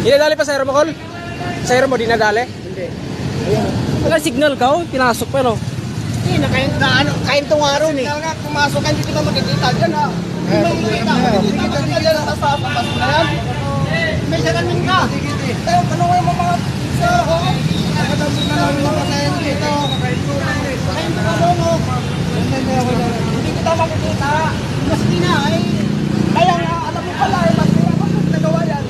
Dinadali pa sa aero mo, Col? Sa aero mo, dinadali? Hindi. Ayun. Naka-signal ka, oh. Pinasok pa, no? Hindi, kain tong araw ni. Kaya nga, pumasok ka, hindi kita makikita dyan ha. Hindi mo makikita. Makikita ka dyan sa papas na yan. May salamin ka. Tayo, tanongin mo mga pizza. Nakatapos na namin mga patayin dito. Kain mo ka doon, oh. Hindi kita makikita. Mas na, ay. Kaya nga, alam mo pala, ay mas nagawa yan.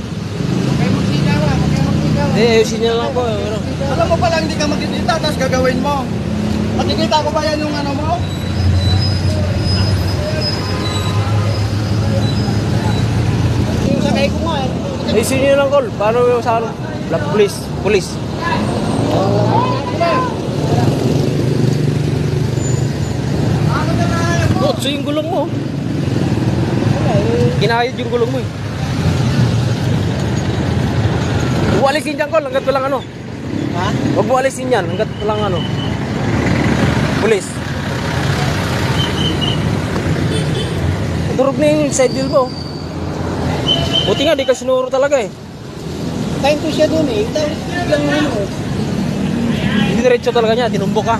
Kaya magkita ka, kaya magkita ka. Ayusin niya lang po, ano? Alam mo pala, hindi ka makikita, tapos gagawin mo. Makikita ko ba yan yung ano mo? Yung sakay ko nga. Ayusin niyo lang, Col. Paano yung sa ano? Police. So yung gulong mo. Ginayad yung gulong mo eh. Huwag mo alisin dyan, Col. Hanggat walang ano. Ha? Huwag mo alisin yan. Hanggat walang ano. Pulis. Durog na yung side wheel mo. Buti nga, di ka sinuro talaga eh. Kain ko siya doon eh. Ito, biglang ano. Hindi diretso talaga niya. Tinumbok ka.